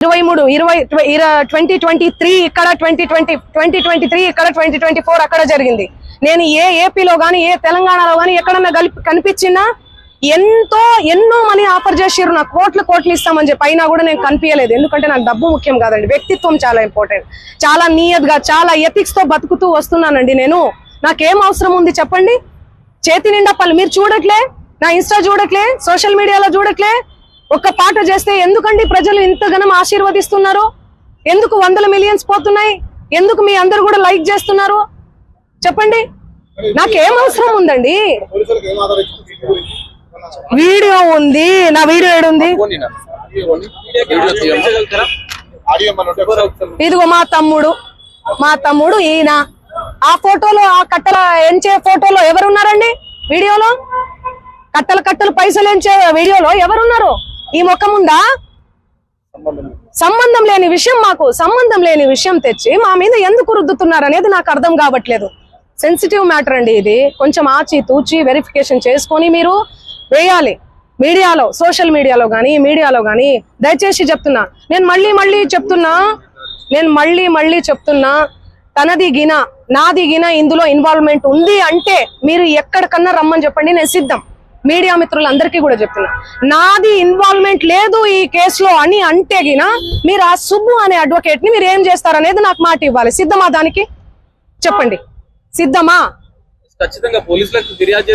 2023 ఇక్కడ 2023 ఇక్కడ 2024 అక్కడ జరిగింది. నేను ఏ ఏపీలో గానీ ఏ తెలంగాణలో గానీ ఎక్కడన్నా కనిపించినా ఎన్నో మనీ ఆఫర్ చేసిర్రు, నాకు కోట్లు ఇస్తామని చెప్పి. అయినా కూడా నేను కనిపించలేదు. ఎందుకంటే నాకు డబ్బు ముఖ్యం కాదండి, వ్యక్తిత్వం చాలా ఇంపార్టెంట్. చాలా నియత్గా చాలా ఎథిక్స్ తో బతుకుతూ వస్తున్నానండి నేను. నాకేం అవసరం ఉంది చెప్పండి? చేతి నిండా పనులు మీరు చూడట్లే, నా ఇన్స్టా చూడట్లే, సోషల్ మీడియాలో చూడట్లే. ఒక్క పాట చేస్తే ఎందుకండి ప్రజలు ఇంతగానం ఆశీర్వదిస్తున్నారు? ఎందుకు 100 మిలియన్స్ పోతున్నాయి? ఎందుకు మీ అందరు కూడా లైక్ చేస్తున్నారు చెప్పండి? నాకేం అవసరం ఉందండి? వీడియో ఉంది, నా వీడియో ఏడుంది? ఇదిగో మా తమ్ముడు ఈయన. ఆ ఫోటోలో, ఆ కట్టల ఎంచే ఫోటోలో ఎవరున్నారండి? వీడియోలో కట్టలు పైసలు ఎంచే వీడియోలో ఎవరున్నారు? ఈ ముఖం ఉందా? సంబంధం లేని విషయం, మాకు సంబంధం లేని విషయం తెచ్చి మా మీద ఎందుకు రుద్దుతున్నారు అనేది నాకు అర్థం కావట్లేదు. సెన్సిటివ్ మ్యాటర్ అండి ఇది. కొంచెం ఆచి తూచి వెరిఫికేషన్ చేసుకొని మీరు వేయాలి మీడియాలో, సోషల్ మీడియాలో గానీ మీడియాలో గానీ. దయచేసి చెప్తున్నా, నేను మళ్ళీ చెప్తున్నా, తనది గిన నాది గిన ఇందులో ఇన్వాల్వ్మెంట్ ఉంది అంటే మీరు ఎక్కడికన్నా రమ్మని చెప్పండి, నేను సిద్ధం. మీడియా మిత్రులందరికీ కూడా చెప్తున్నా, నాది ఇన్వాల్వ్మెంట్ లేదు ఈ కేసులో అని అంటే గిన మీరు ఆ సుబ్బు అనే అడ్వకేట్ ని మీరు ఏం చేస్తారనేది నాకు మాట ఇవ్వాలి. సిద్ధమా? దానికి చెప్పండి, సిద్ధమా?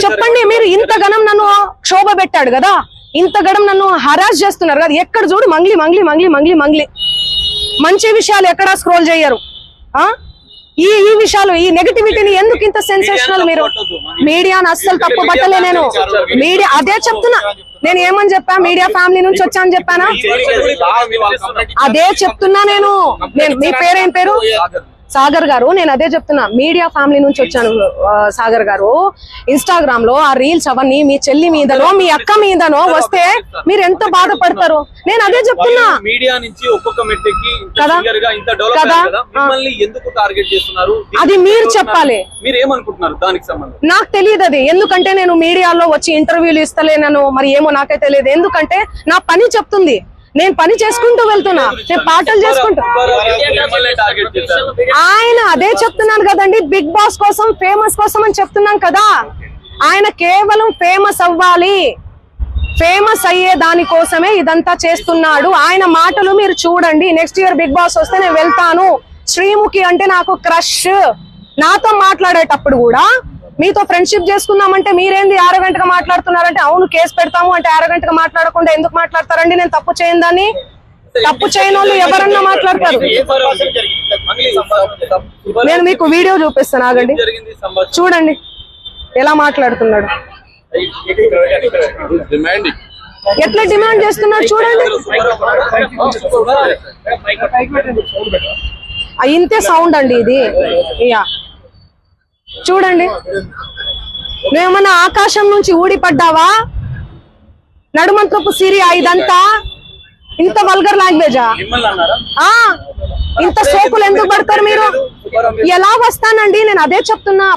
చెప్పండి. మీరు ఇంతగనం నన్ను క్షోభ పెట్టాడు కదా, ఇంతగనం నన్ను హరాస్ చేస్తున్నారు కదా, ఎక్కడ చూడు మంగ్లీ. మంచి విషయాలు ఎక్కడా స్క్రోల్ చేయరు. ఈ విషయాలు, ఈ నెగటివిటీని ఎందుకు ఇంత సెన్సేషనల్? మీరు మీడియాను అస్సలు తప్పు పట్టలే నేను. మీడియా అదే చెప్తున్నా. నేను ఏమని చెప్పా? మీడియా ఫ్యామిలీ నుంచి వచ్చా అని చెప్పానా? అదే చెప్తున్నా నేను. మీ పేరేం పేరు? సాగర్ గారు. నేను అదే చెప్తున్నా, మీడియా ఫ్యామిలీ నుంచి వచ్చాను సాగర్ గారు. ఇన్స్టాగ్రామ్ లో ఆ రీల్స్ అవన్నీ మీ చెల్లి మీదనో మీ అక్క మీదనో వస్తే మీరు ఎంత బాధపడతారు? నేను అదే చెప్తున్నా. అది మీరు చెప్పాలి. నాకు తెలియదు అది. ఎందుకంటే నేను మీడియాలో వచ్చి ఇంటర్వ్యూలు ఇస్తలేనను, మరి ఏమో నాకే తెలియదు. ఎందుకంటే నా పని చెప్తుంది, నేను పని చేసుకుంటూ వెళ్తున్నా, నేను పాటలు చేసుకుంటూ. ఆయన అదే చెప్తున్నాను కదండి, బిగ్ బాస్ కోసం, ఫేమస్ కోసం అని చెప్తున్నాం కదా. ఆయన కేవలం ఫేమస్ అవ్వాలి, ఫేమస్ అయ్యే దానికోసమే ఇదంతా చేస్తున్నాడు. ఆయన మాటలు మీరు చూడండి. నెక్స్ట్ ఇయర్ బిగ్ బాస్ వస్తే నేను వెళ్తాను. శ్రీముఖి అంటే నాకు క్రష్. నాతో మాట్లాడేటప్పుడు కూడా మీతో ఫ్రెండ్షిప్ చేసుకుందామంటే మీరేంది ఆరగంటగా మాట్లాడుతున్నారంటే, అవును కేసు పెడతాము అంటే ఆరగంటగా మాట్లాడకుండా ఎందుకు మాట్లాడతారండి? నేను తప్పు చేయను దాన్ని. తప్పు చేయని వాళ్ళు ఎవరన్నా మాట్లాడతారు. నేను మీకు వీడియో చూపిస్తాను, ఆగండి, చూడండి ఎలా మాట్లాడుతున్నాడు, ఎట్లా డిమాండ్ చేస్తున్నాడు చూడండి. ఇంతే సౌండ్ అండి ఇది. చూడండి, నువ్వేమన్నా ఆకాశం నుంచి ఊడిపడ్డావా? నడుమంతపు సిరియా ఇదంతా ఇంత వల్గర్ లాంగ్వేజా? ఇంత సోకులు ఎందుకు పడతారు మీరు? ఎలా వస్తానండి? నేను అదే చెప్తున్నా.